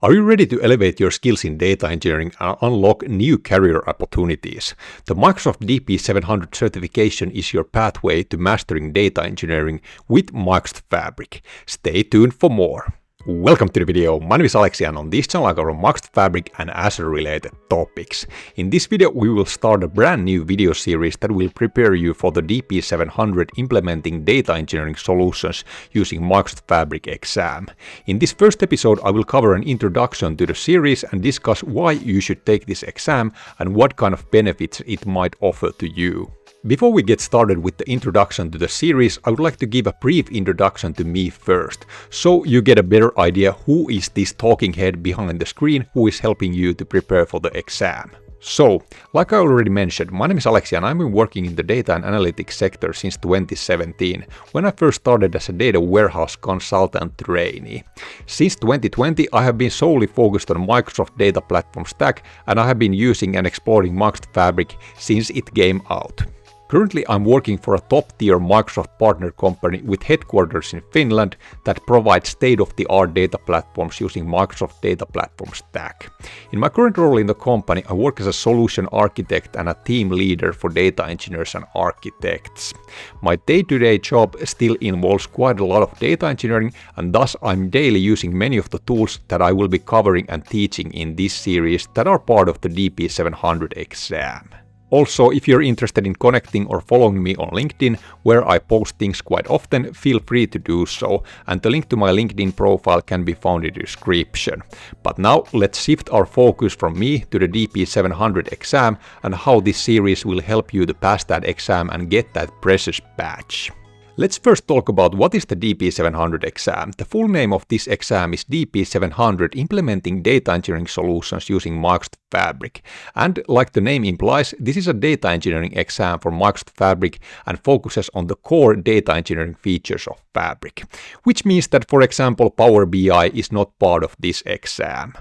Are you ready to elevate your skills in data engineering and unlock new career opportunities? The Microsoft DP-700 certification is your pathway to mastering data engineering with Microsoft Fabric. Stay tuned for more. Welcome to the video. My name is Aleksi and on this channel I cover Microsoft Fabric and Azure related topics. In this video we will start a brand new video series that will prepare you for the DP-700 implementing data engineering solutions using Microsoft Fabric exam. In this first episode I will cover an introduction to the series and discuss why you should take this exam and what kind of benefits it might offer to you. Before we get started with the introduction to the series, I would like to give a brief introduction to me first, so you get a better idea who is this talking head behind the screen who is helping you to prepare for the exam. So, like I already mentioned, my name is Aleksi and I've been working in the data and analytics sector since 2017, when I first started as a data warehouse consultant trainee. Since 2020, I have been solely focused on Microsoft Data Platform Stack and I have been using and exploring Microsoft Fabric since it came out. Currently, I'm working for a top-tier Microsoft partner company with headquarters in Finland that provides state-of-the-art data platforms using Microsoft Data Platform Stack. In my current role in the company, I work as a solution architect and a team leader for data engineers and architects. My day-to-day job still involves quite a lot of data engineering, and thus I'm daily using many of the tools that I will be covering and teaching in this series that are part of the DP-700 exam. Also, if you're interested in connecting or following me on LinkedIn, where I post things quite often, feel free to do so, and the link to my LinkedIn profile can be found in the description. But now, let's shift our focus from me to the DP-700 exam and how this series will help you to pass that exam and get that precious badge. Let's first talk about what is the DP-700 exam. The full name of this exam is DP-700 Implementing Data Engineering Solutions using Microsoft Fabric. And like the name implies, this is a data engineering exam for Microsoft Fabric and focuses on the core data engineering features of Fabric. Which means that, for example, Power BI is not part of this exam.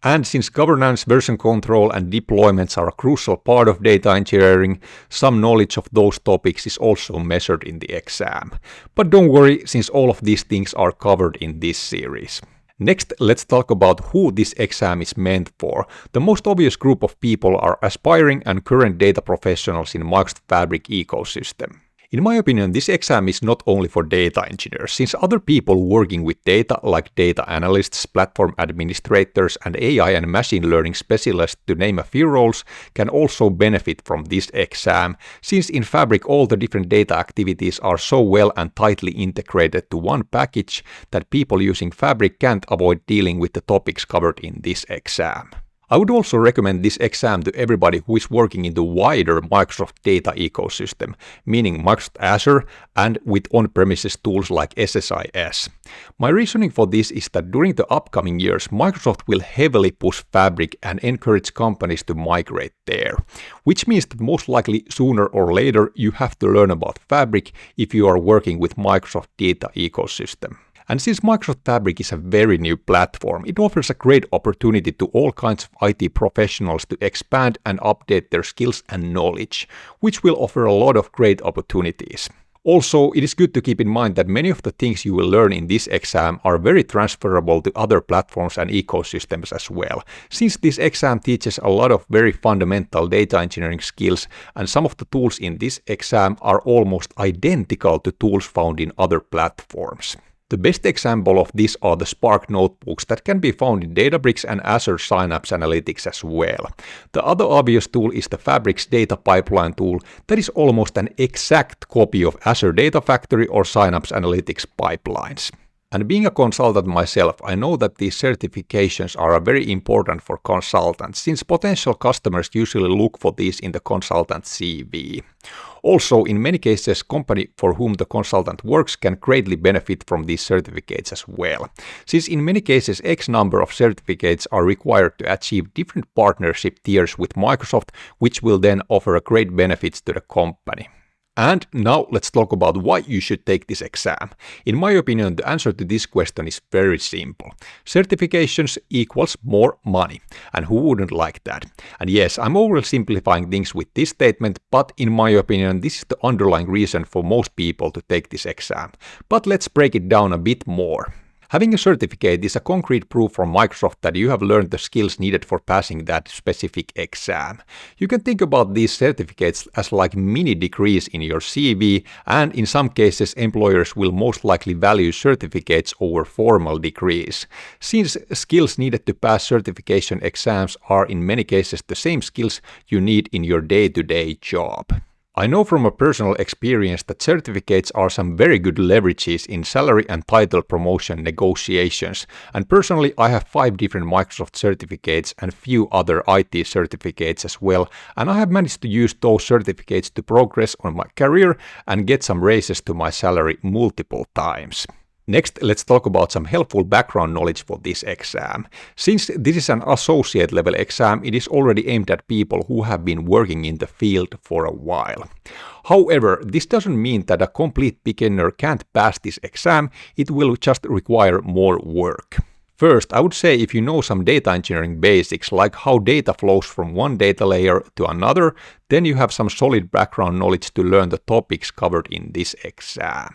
And since governance, version control and deployments are a crucial part of data engineering, some knowledge of those topics is also measured in the exam. But don't worry, since all of these things are covered in this series. Next, let's talk about who this exam is meant for. The most obvious group of people are aspiring and current data professionals in Microsoft Fabric ecosystem. In my opinion, this exam is not only for data engineers, since other people working with data like data analysts, platform administrators, and AI and machine learning specialists, to name a few roles, can also benefit from this exam, since in Fabric all the different data activities are so well and tightly integrated to one package that people using Fabric can't avoid dealing with the topics covered in this exam. I would also recommend this exam to everybody who is working in the wider Microsoft data ecosystem, meaning Microsoft Azure and with on-premises tools like SSIS. My reasoning for this is that during the upcoming years, Microsoft will heavily push Fabric and encourage companies to migrate there, which means that most likely sooner or later you have to learn about Fabric if you are working with Microsoft data ecosystem. And since Microsoft Fabric is a very new platform, it offers a great opportunity to all kinds of IT professionals to expand and update their skills and knowledge, which will offer a lot of great opportunities. Also, it is good to keep in mind that many of the things you will learn in this exam are very transferable to other platforms and ecosystems as well, since this exam teaches a lot of very fundamental data engineering skills, and some of the tools in this exam are almost identical to tools found in other platforms. The best example of this are the Spark notebooks that can be found in Databricks and Azure Synapse Analytics as well. The other obvious tool is the Fabric's data pipeline tool that is almost an exact copy of Azure Data Factory or Synapse Analytics pipelines. And being a consultant myself, I know that these certifications are very important for consultants, since potential customers usually look for these in the consultant CV. Also, in many cases, company for whom the consultant works can greatly benefit from these certificates as well, since in many cases X number of certificates are required to achieve different partnership tiers with Microsoft, which will then offer great benefits to the company. And now let's talk about why you should take this exam. In my opinion, the answer to this question is very simple. Certifications equals more money. And who wouldn't like that? And yes, I'm oversimplifying things with this statement, but in my opinion, this is the underlying reason for most people to take this exam. But let's break it down a bit more. Having a certificate is a concrete proof from Microsoft that you have learned the skills needed for passing that specific exam. You can think about these certificates as like mini degrees in your CV, and in some cases employers will most likely value certificates over formal degrees, since skills needed to pass certification exams are in many cases the same skills you need in your day-to-day job. I know from a personal experience that certificates are some very good leverages in salary and title promotion negotiations, and personally I have 5 different Microsoft certificates and few other IT certificates as well, and I have managed to use those certificates to progress on my career and get some raises to my salary multiple times. Next, let's talk about some helpful background knowledge for this exam. Since this is an associate level exam, it is already aimed at people who have been working in the field for a while. However, this doesn't mean that a complete beginner can't pass this exam, it will just require more work. First, I would say if you know some data engineering basics, like how data flows from one data layer to another, then you have some solid background knowledge to learn the topics covered in this exam.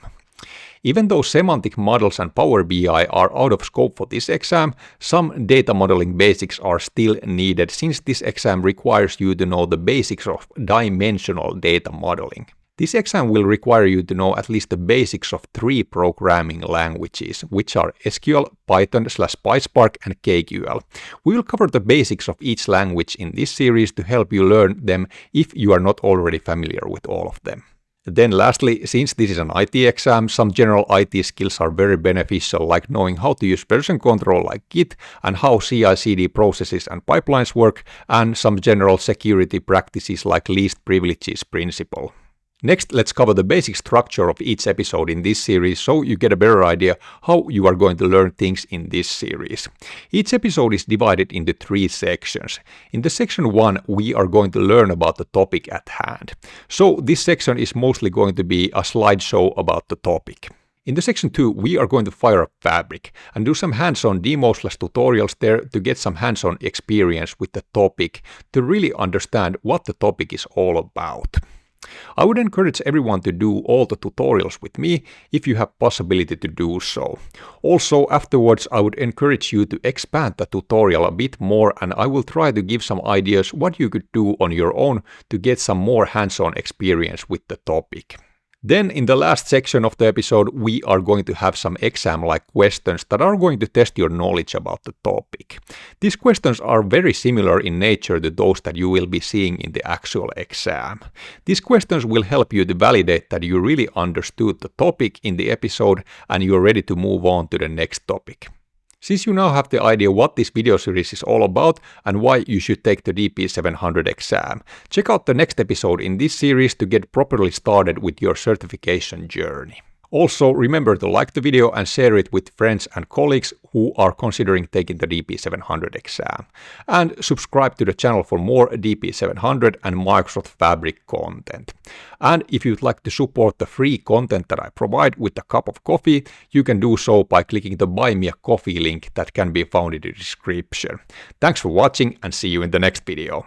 Even though semantic models and Power BI are out of scope for this exam, some data modeling basics are still needed since this exam requires you to know the basics of dimensional data modeling. This exam will require you to know at least the basics of 3 programming languages, which are SQL, Python/PySpark, and KQL. We will cover the basics of each language in this series to help you learn them if you are not already familiar with all of them. Then lastly, since this is an IT exam, some general IT skills are very beneficial, like knowing how to use version control like Git and how CI/CD processes and pipelines work, and some general security practices like least privileges principle. Next, let's cover the basic structure of each episode in this series so you get a better idea how you are going to learn things in this series. Each episode is divided into 3 sections. In the section 1, we are going to learn about the topic at hand. So this section is mostly going to be a slideshow about the topic. In the section 2, we are going to fire up Fabric and do some hands-on demos/tutorials there to get some hands-on experience with the topic to really understand what the topic is all about. I would encourage everyone to do all the tutorials with me if you have possibility to do so. Also, afterwards I would encourage you to expand the tutorial a bit more, and I will try to give some ideas what you could do on your own to get some more hands-on experience with the topic. Then in the last section of the episode, we are going to have some exam-like questions that are going to test your knowledge about the topic. These questions are very similar in nature to those that you will be seeing in the actual exam. These questions will help you to validate that you really understood the topic in the episode and you're ready to move on to the next topic. Since you now have the idea what this video series is all about and why you should take the DP-700 exam, check out the next episode in this series to get properly started with your certification journey. Also, remember to like the video and share it with friends and colleagues who are considering taking the DP-700 exam. And subscribe to the channel for more DP-700 and Microsoft Fabric content. And if you'd like to support the free content that I provide with a cup of coffee, you can do so by clicking the Buy Me a Coffee link that can be found in the description. Thanks for watching and see you in the next video.